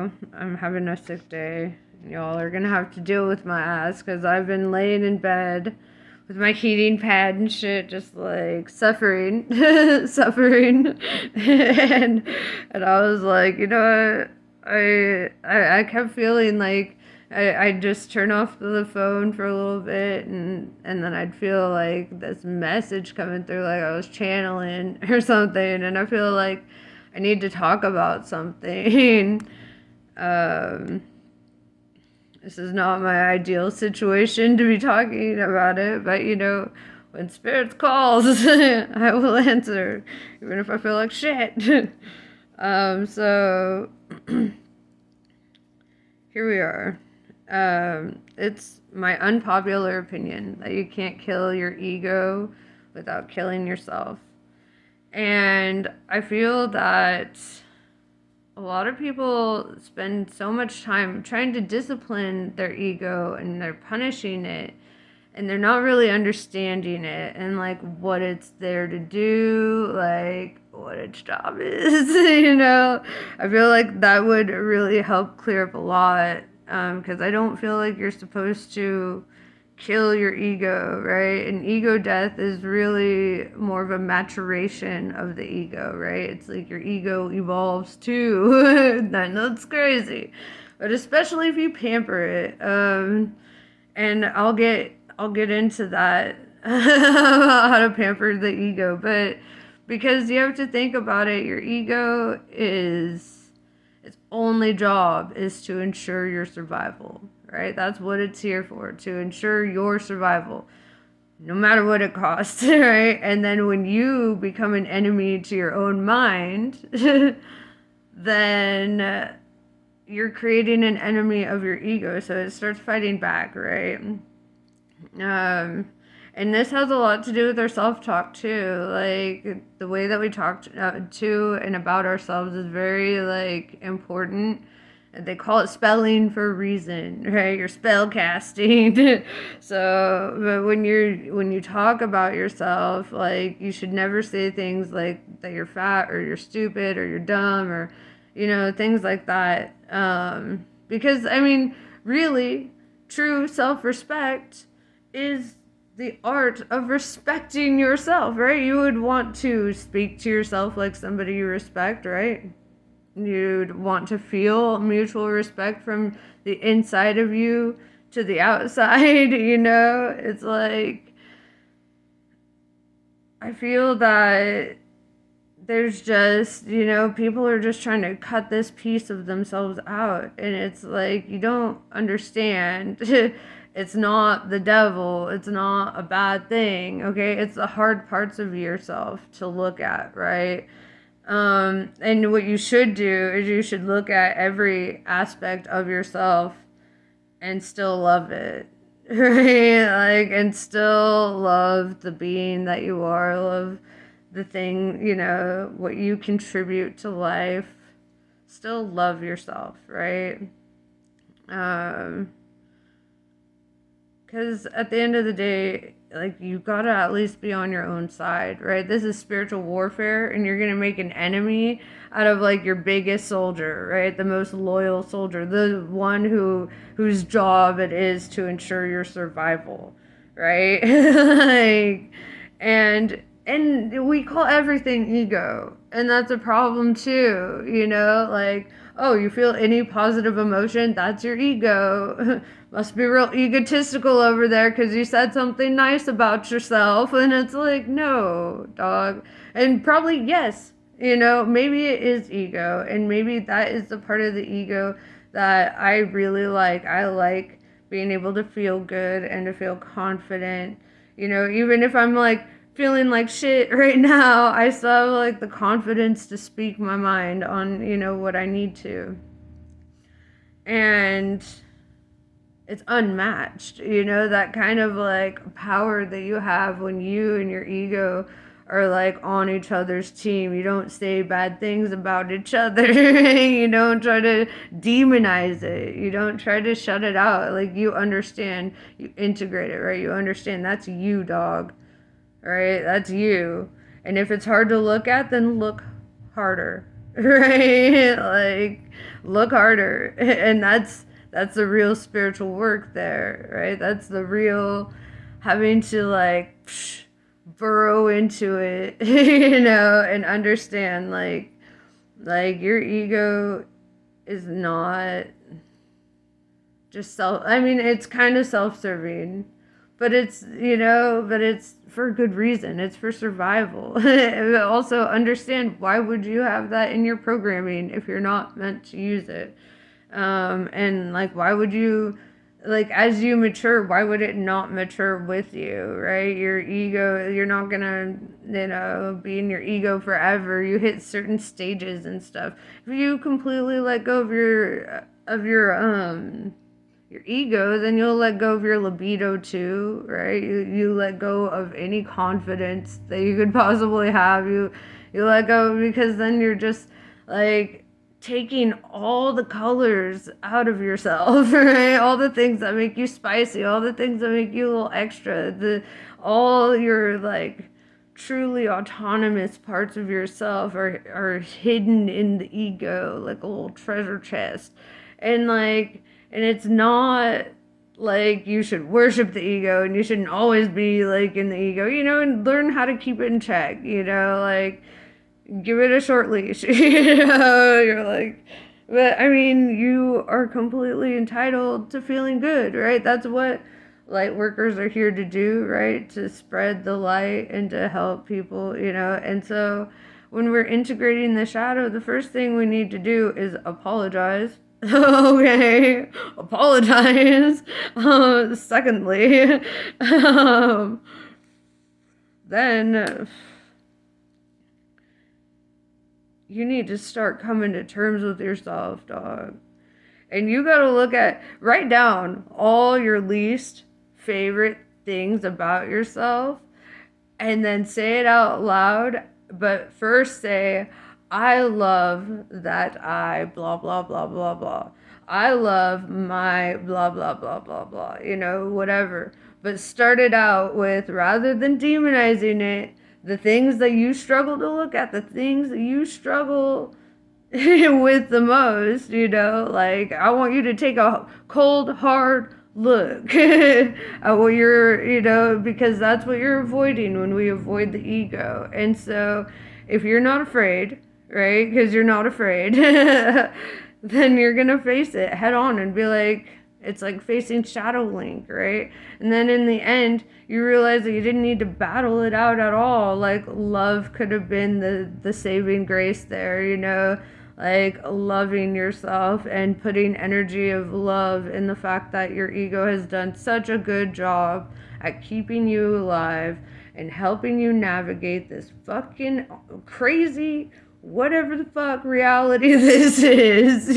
know, I'm having a sick day. Y'all are gonna have to deal with my ass because I've been laying in bed with my heating pad and shit, just like suffering, suffering. And I was like, you know what? I kept feeling like I'd just turn off the phone for a little bit, and then I'd feel like this message coming through, like I was channeling or something, and I feel like I need to talk about something. um, this is not my ideal situation to be talking about it, but you know, when spirits calls, I will answer, even if I feel like shit. So here we are. It's my unpopular opinion that you can't kill your ego without killing yourself. And I feel that a lot of people spend so much time trying to discipline their ego and they're punishing it and they're not really understanding it and like what it's there to do, like what its job is. You know, I feel like that would really help clear up a lot, because I don't feel like you're supposed to kill your ego, right? And ego death is really more of a maturation of the ego, right? It's like your ego evolves too. I know it's crazy, but especially if you pamper it. And I'll get into that how to pamper the ego, but because you have to think about it, your ego is its only job is to ensure your survival, right? That's what it's here for, to ensure your survival, no matter what it costs, right? And then when you become an enemy to your own mind, then you're creating an enemy of your ego, so it starts fighting back, right? And this has a lot to do with our self-talk too. Like the way that we talk to and about ourselves is very like important. They call it spelling for a reason, right? You're spell casting. So, but when you talk about yourself, like you should never say things like that you're fat or you're stupid or you're dumb or you know things like that. Because I mean, really, true self-respect is the art of respecting yourself, right? You would want to speak to yourself like somebody you respect, right? You'd want to feel mutual respect from the inside of you to the outside, you know? It's like, I feel that there's just, you know, people are just trying to cut this piece of themselves out. And it's like, you don't understand. It's not the devil. It's not a bad thing. Okay. It's the hard parts of yourself to look at, right? And what you should do is you should look at every aspect of yourself and still love it. Right? Like, and still love the being that you are, love the thing, you know, what you contribute to life. Still love yourself, right? Because at the end of the day, like, you gotta at least be on your own side, right? This is spiritual warfare, and you're gonna make an enemy out of like your biggest soldier, right? The most loyal soldier, the one whose job it is to ensure your survival, right? Like, and we call everything ego, and that's a problem too, you know, like, oh, you feel any positive emotion, that's your ego. Must be real egotistical over there because you said something nice about yourself. And it's like, no, dog. And probably, yes, you know, maybe it is ego. And maybe that is the part of the ego that I really like. I like being able to feel good and to feel confident. You know, even if I'm like feeling like shit right now, I still have like the confidence to speak my mind on, you know, what I need to. And it's unmatched, you know, that kind of like power that you have when you and your ego are like on each other's team. You don't say bad things about each other. You don't try to demonize it. You don't try to shut it out. Like, you understand, you integrate it, right? You understand that's you, dog, right? That's you. And if it's hard to look at, then look harder, right? Like, look harder. And that's the real spiritual work there, right? That's the real having to like burrow into it, and understand like your ego is not just I mean, it's kind of self-serving, but it's for good reason. It's for survival. But also understand, why would you have that in your programming if you're not meant to use it? And like, why would you, like, as you mature, why would it not mature with you, right? Your ego, you're not gonna, be in your ego forever. You hit certain stages and stuff. If you completely let go of your ego, then you'll let go of your libido too, right? You let go of any confidence that you could possibly have. You let go, because then you're just like taking all the colors out of yourself, right? All the things that make you spicy, all the things that make you a little extra, all your like truly autonomous parts of yourself are hidden in the ego like a little treasure chest. And it's not like you should worship the ego, and you shouldn't always be like in the ego, and learn how to keep it in check, like give it a short leash. You're like, but I mean, you are completely entitled to feeling good, right? That's what light workers are here to do, right? To spread the light and to help people, and so when we're integrating the shadow, the first thing we need to do is apologize. Okay, apologize. Secondly, um, then you need to start coming to terms with yourself, dog. And you gotta write down all your least favorite things about yourself, and then say it out loud. But first say, I love that I blah, blah, blah, blah, blah. I love my blah, blah, blah, blah, blah, whatever. But start it out with, rather than demonizing it, the things that you struggle to look at, the things that you struggle with the most, like, I want you to take a cold, hard look at what because that's what you're avoiding when we avoid the ego. And so if you're not afraid, right, because you're not afraid, then you're gonna face it head on and be like, it's like facing Shadow Link, right? And then in the end, you realize that you didn't need to battle it out at all. Like, love could have been the saving grace there, like loving yourself and putting energy of love in the fact that your ego has done such a good job at keeping you alive and helping you navigate this fucking crazy whatever the fuck reality this is,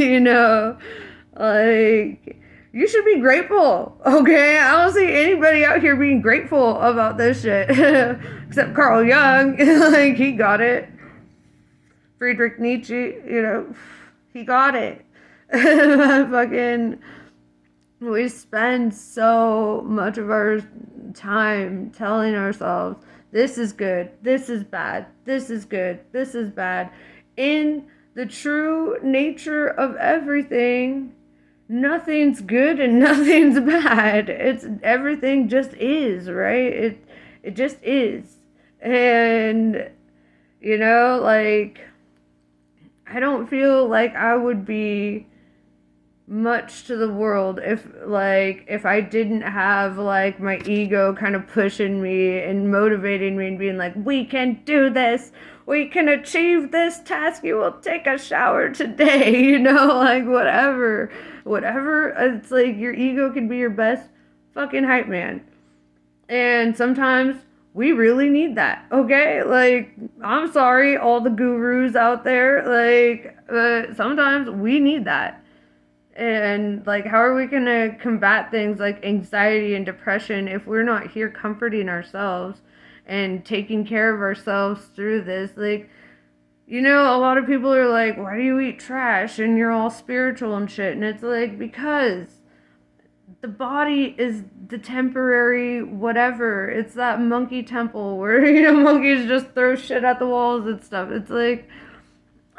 like, you should be grateful, okay? I don't see anybody out here being grateful about this shit except Carl Jung. Like, he got it. Friedrich Nietzsche, he got it. Fucking, we spend so much of our time telling ourselves, this is good, this is bad, this is good, this is bad. In the true nature of everything, nothing's good and nothing's bad. It's everything just is, right? It just is. And like, I don't feel like I would be much to the world if I didn't have like my ego kind of pushing me and motivating me and being like, we can do this, we can achieve this task, you will take a shower today, like whatever. It's like your ego can be your best fucking hype man. And sometimes we really need that, okay? Like, I'm sorry, all the gurus out there, like, sometimes we need that. And, like, how are we going to combat things like anxiety and depression if we're not here comforting ourselves and taking care of ourselves through this? Like, a lot of people are like, why do you eat trash and you're all spiritual and shit? And it's like, because the body is the temporary whatever. It's that monkey temple where, monkeys just throw shit at the walls and stuff. It's like,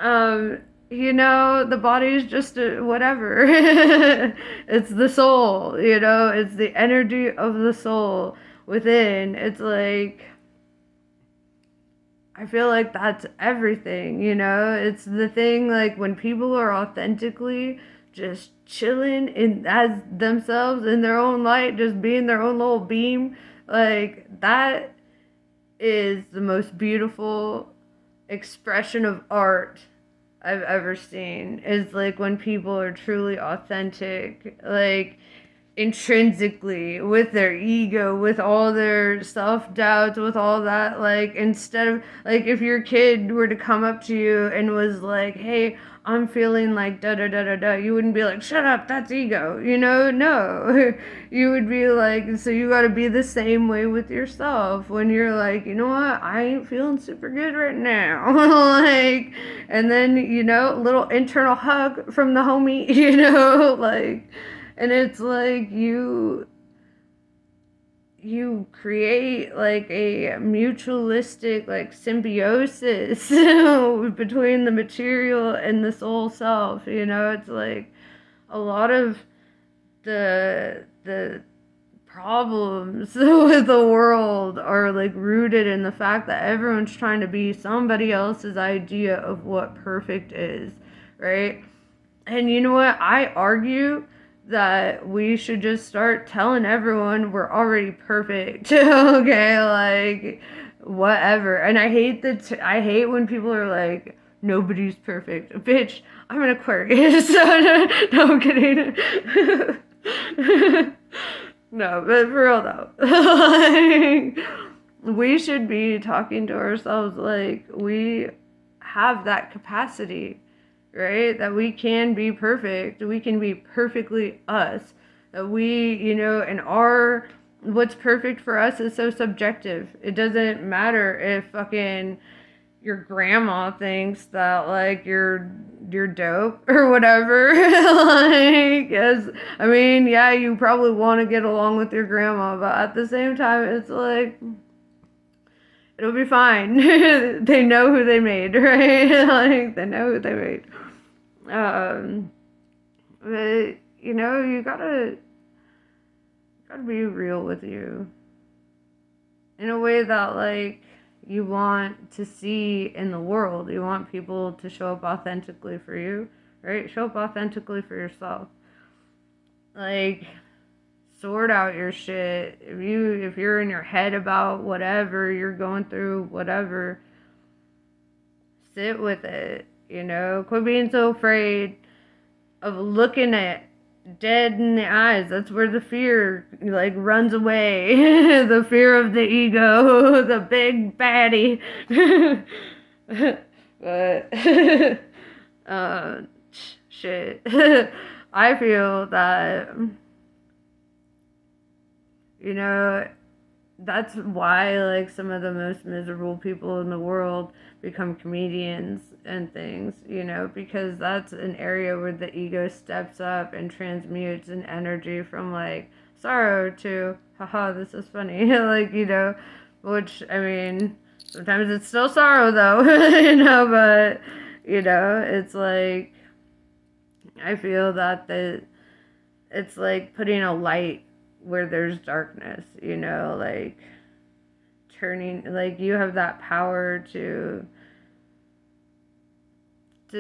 um, the body is just whatever. It's the soul, it's the energy of the soul within. It's like, I feel like that's everything, It's the thing, like, when people are authentically just chilling in as themselves in their own light, just being their own little beam, like, that is the most beautiful expression of art I've ever seen. Is like when people are truly authentic, like intrinsically, with their ego, with all their self doubts, with all that. Like, instead of, like, if your kid were to come up to you and was like, hey, I'm feeling like da da da da da, you wouldn't be like, shut up, that's ego, No. You would be like, so you got to be the same way with yourself when you're like, you know what, I ain't feeling super good right now. Like, and then, a little internal hug from the homie, like, and it's like you create like a mutualistic, like, symbiosis between the material and the soul self. It's like a lot of the problems with the world are like rooted in the fact that everyone's trying to be somebody else's idea of what perfect is, right? And you know what? I argue that we should just start telling everyone we're already perfect. Okay, like, whatever. And I hate when people are like, nobody's perfect. Bitch, I'm an Aquarius. No, I'm kidding. No, but for real though. Like, we should be talking to ourselves like we have that capacity, right? That we can be perfect. We can be perfectly us. That we, and what's perfect for us is so subjective. It doesn't matter if fucking your grandma thinks that, like, you're dope or whatever. Like, as I mean, yeah, you probably want to get along with your grandma, but at the same time, it's like, it'll be fine. They know who they made, right? Like, they know who they made. Um, but you gotta be real with you in a way that, like, you want to see in the world. You want people to show up authentically for you, right? Show up authentically for yourself. Like, sort out your shit. If you're in your head about whatever you're going through, whatever, sit with it. Quit being so afraid of looking at dead in the eyes. That's where the fear, like, runs away. The fear of the ego, the big baddie. But shit. I feel that, you know that's why, like, some of the most miserable people in the world become comedians and things, because that's an area where the ego steps up and transmutes an energy from, like, sorrow to, haha, this is funny. Like, which, I mean, sometimes it's still sorrow though. But, it's like, I feel that it's like putting a light where there's darkness, like turning, like, you have that power to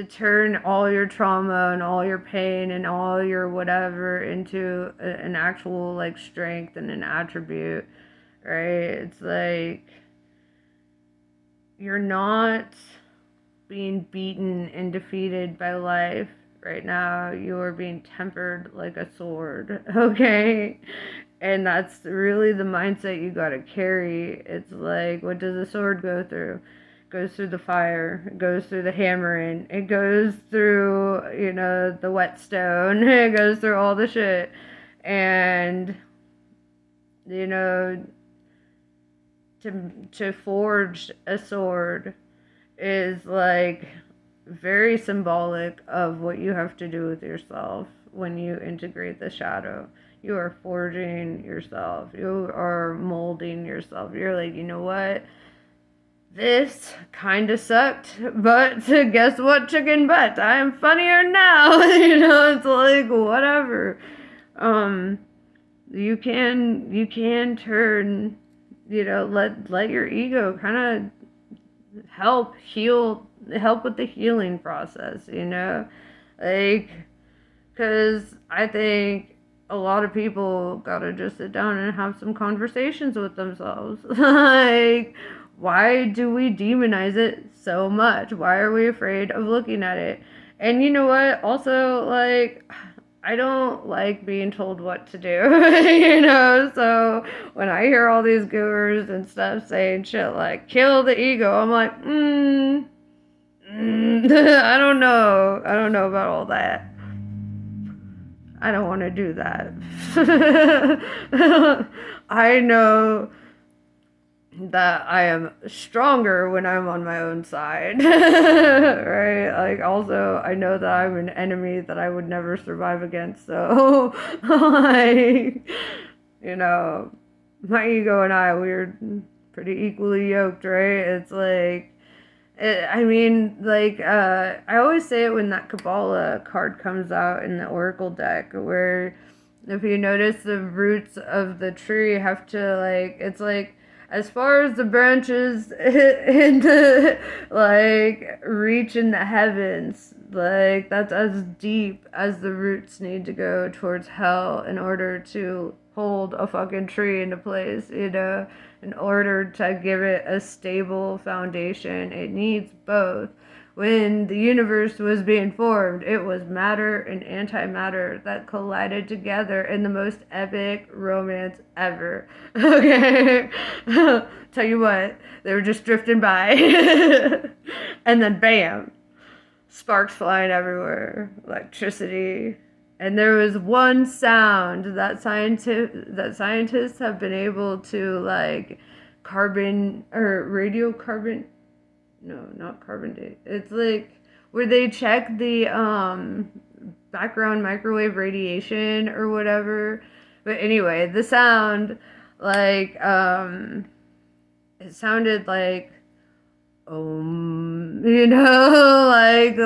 turn all your trauma and all your pain and all your whatever into an actual, like, strength and an attribute, right? It's like you're not being beaten and defeated by life right now. You're being tempered like a sword, okay? And that's really the mindset you gotta carry. It's like, what does a sword go through? It goes through the fire, it goes through the hammering, it goes through, the whetstone, it goes through all the shit. And, to forge a sword is, like, very symbolic of what you have to do with yourself when you integrate the shadow. You are forging yourself. You are molding yourself. You're like, you know what? this kind of sucked, but guess what, chicken butt? I'm funnier now. It's like, whatever. Um, you can turn, let your ego kind of help with the healing process, like, because I think a lot of people gotta just sit down and have some conversations with themselves. Like, why do we demonize it so much? Why are we afraid of looking at it? And you know what? Also, like, I don't like being told what to do, So when I hear all these gurus and stuff saying shit like kill the ego, I'm like, I don't know. I don't know about all that. I don't want to do that. I know that I am stronger when I'm on my own side. Right? Like, also, I know that I'm an enemy that I would never survive against. So, like, my ego and we're pretty equally yoked, right? It's like, I always say it when that Kabbalah card comes out in the Oracle deck, where if you notice the roots of the tree have to, like, it's like, as far as the branches in the, like, reach in the heavens, like, that's as deep as the roots need to go towards hell in order to hold a fucking tree into place, in order to give it a stable foundation. It needs both. When the universe was being formed, it was matter and antimatter that collided together in the most epic romance ever. Okay? Tell you what, they were just drifting by. And then bam, sparks flying everywhere, electricity. And there was one sound that scientists have been able to, like, carbon or radiocarbon, no, not carbon date. It's like where they check the background microwave radiation or whatever. But anyway, the sound, like, it sounded like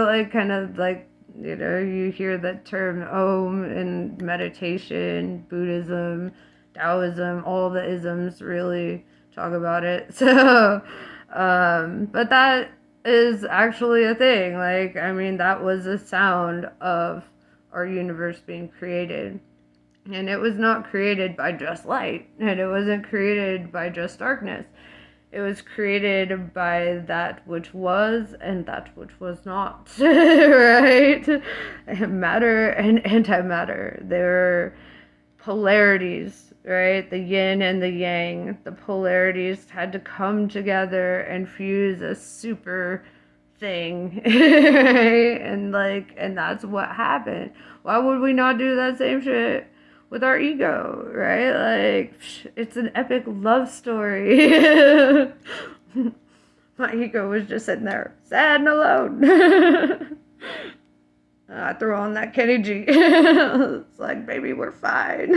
like kind of like, you hear that term om in meditation, Buddhism, Taoism, all the isms really talk about it. So, but that is actually a thing. Like, I mean, that was a sound of our universe being created. And it was not created by just light, and it wasn't created by just darkness. It was created by that which was and that which was not, right? Matter and antimatter. They're polarities, right? The yin and the yang. The polarities had to come together and fuse a super thing, right? And that's what happened. Why would we not do that same shit with our ego, right? Like, it's an epic love story. My ego was just sitting there, sad and alone. I threw on that Kenny G. It's like, baby, we're fine.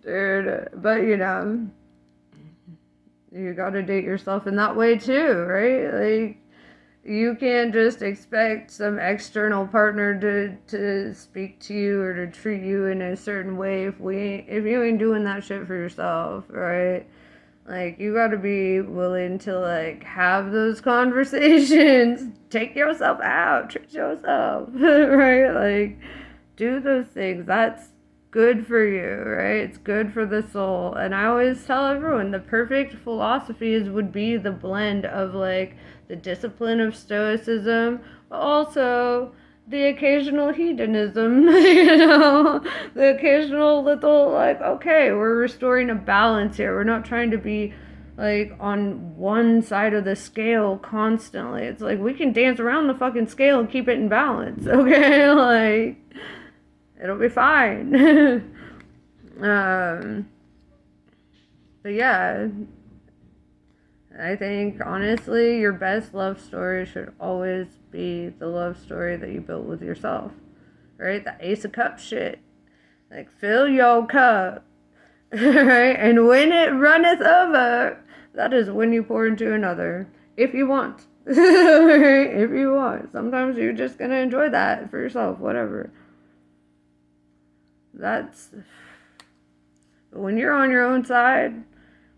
Dude, but you gotta date yourself in that way too, right? Like, you can't just expect some external partner to speak to you or to treat you in a certain way if you ain't doing that shit for yourself, right? Like, you gotta be willing to, like, have those conversations, take yourself out, treat yourself, right? Like, do those things. That's good for you, right? It's good for the soul. And I always tell everyone the perfect philosophies would be the blend of, like, the discipline of stoicism, but also the occasional hedonism, the occasional little, like, okay, we're restoring a balance here. We're not trying to be, like, on one side of the scale constantly. It's like, we can dance around the fucking scale and keep it in balance, okay? Like, it'll be fine. But yeah, I think, honestly, your best love story should always be the love story that you built with yourself, right? The Ace of Cups shit. Like, fill your cup. Right? And when it runneth over, that is when you pour into another. If you want. Right? If you want. Sometimes you're just going to enjoy that for yourself, whatever. That's. But when you're on your own side,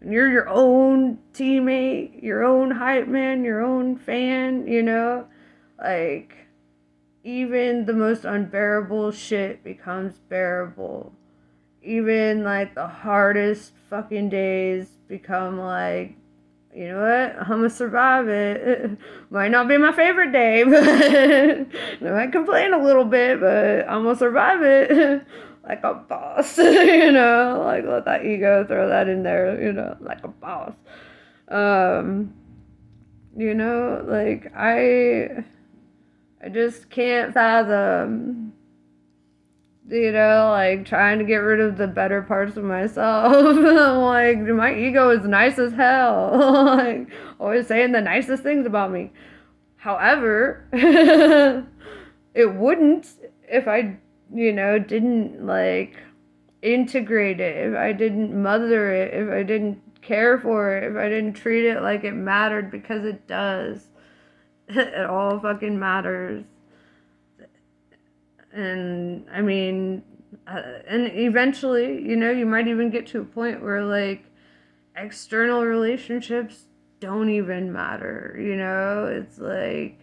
when you're your own teammate, your own hype man, your own fan, like, even the most unbearable shit becomes bearable. Even like the hardest fucking days become like, you know what? I'm gonna survive it. It might not be my favorite day, but I might complain a little bit, but I'm gonna survive it like a boss. Like let that ego throw that in there, like a boss. Um, like I just can't fathom, like trying to get rid of the better parts of myself. Like, my ego is nice as hell. Like, always saying the nicest things about me. However, it wouldn't if I, didn't like integrate it, if I didn't mother it, if I didn't care for it, if I didn't treat it like it mattered, because it does. It all fucking matters. And I mean, and eventually, you might even get to a point where like external relationships don't even matter, it's like,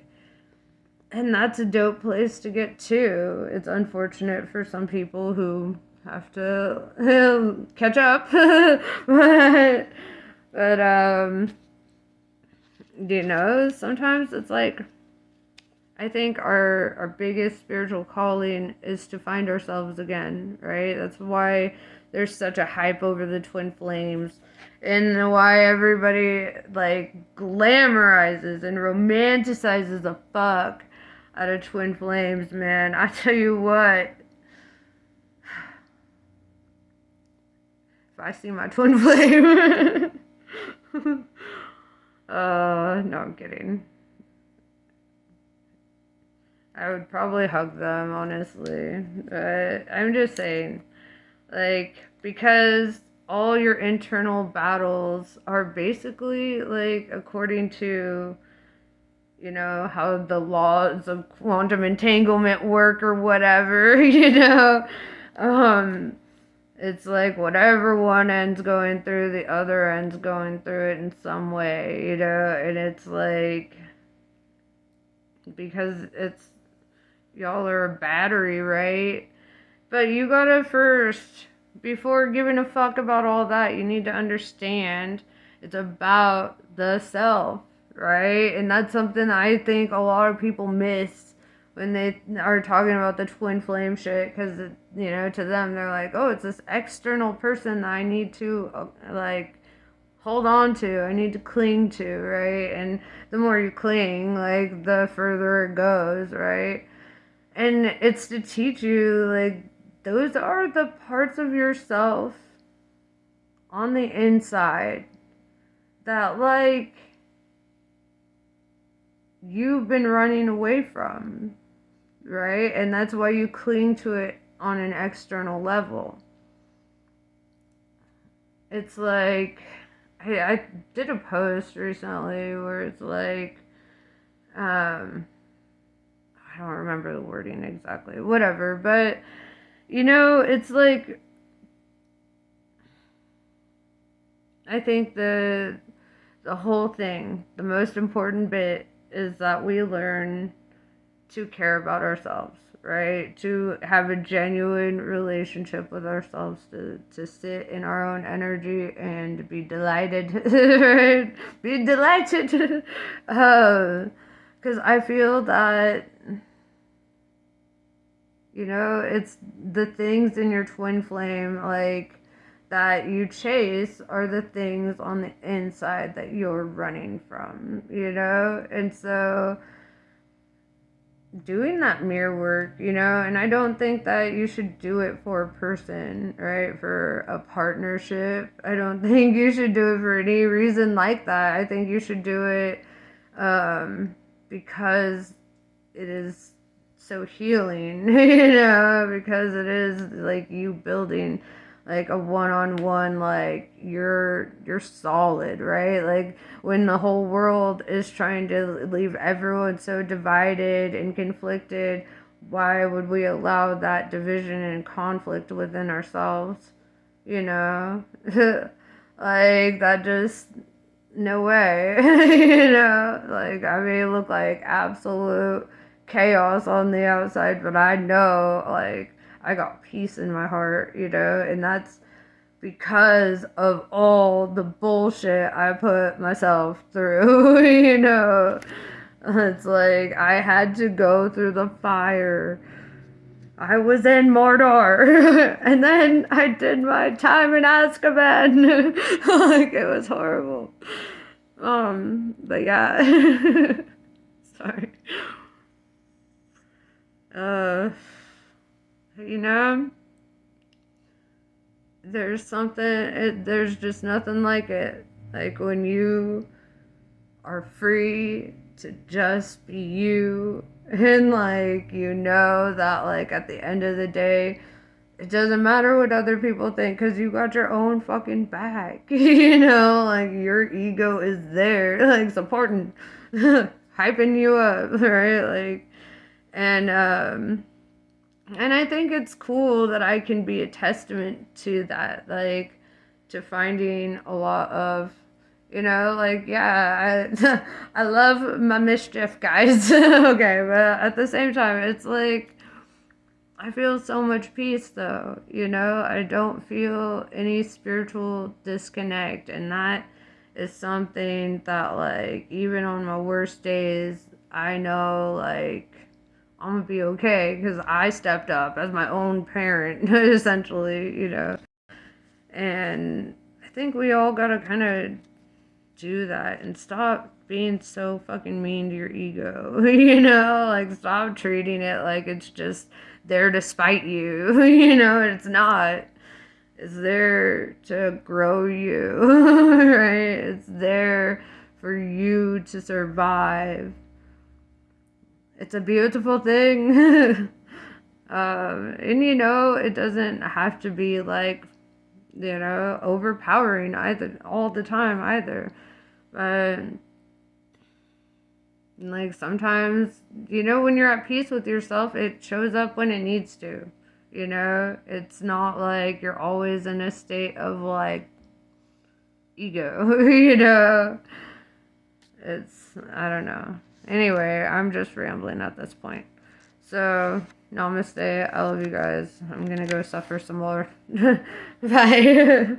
and that's a dope place to get to. It's unfortunate for some people who have to catch up, but sometimes it's like, I think our biggest spiritual calling is to find ourselves again, right? That's why there's such a hype over the twin flames, and why everybody like glamorizes and romanticizes the fuck out of twin flames, man. I tell you what, if I see my twin flame, no, I'm kidding. I would probably hug them, honestly. But I'm just saying, like, because all your internal battles are basically, like, according to, how the laws of quantum entanglement work or whatever, it's like whatever one end's going through, the other end's going through it in some way, and it's like, because y'all are a battery, right? But you gotta first, before giving a fuck about all that, you need to understand it's about the self, right? And that's something I think a lot of people miss when they are talking about the twin flame shit, because, to them, they're like, oh, it's this external person that I need to, like, hold on to, I need to cling to, right? And the more you cling, like, the further it goes, right? And it's to teach you, like, those are the parts of yourself on the inside that, like, you've been running away from, right? And that's why you cling to it on an external level. It's like, I did a post recently where it's like, I don't remember the wording exactly, whatever, but, it's like, I think the whole thing, the most important bit is that we learn to care about ourselves, right? To have a genuine relationship with ourselves, to sit in our own energy and be delighted, right? Be delighted. Because I feel that, it's the things in your twin flame, like, that you chase are the things on the inside that you're running from, And so doing that mirror work, and I don't think that you should do it for a person, right? For a partnership. I don't think you should do it for any reason like that. I think you should do it because it is so healing, because it is like you building like a one-on-one, like you're solid, right? Like when the whole world is trying to leave everyone so divided and conflicted, why would we allow that division and conflict within ourselves, you know? Like that just, no way. Like I may look like absolute chaos on the outside, but I know, like, I got peace in my heart, and that's because of all the bullshit I put myself through. It's like I had to go through the fire. I was in Mordor, and then I did my time in Azkaban. Like it was horrible. But yeah. Sorry. Uh, you know, there's something. There's just nothing like it. Like when you are free to just be you, and like that, like at the end of the day, it doesn't matter what other people think because you got your own fucking back. Like your ego is there, like supporting, hyping you up, right? Like, and I think it's cool that I can be a testament to that, like to finding a lot of, like, yeah, I love my mischief, guys. Okay, but at the same time, it's like I feel so much peace though, I don't feel any spiritual disconnect, and that is something that, like, even on my worst days, I know, like, I'm gonna be okay because I stepped up as my own parent, essentially, and I think we all gotta kind of do that and stop being so fucking mean to your ego. Like stop treating it like it's just there to spite you. It's not. It's there to grow you. Right? It's there for you to survive. It's a beautiful thing. And it doesn't have to be like, overpowering either all the time either. But like sometimes, when you're at peace with yourself, it shows up when it needs to. It's not like you're always in a state of like ego, It's, I don't know. Anyway, I'm just rambling at this point. So, namaste. I love you guys. I'm gonna go suffer some more. Bye.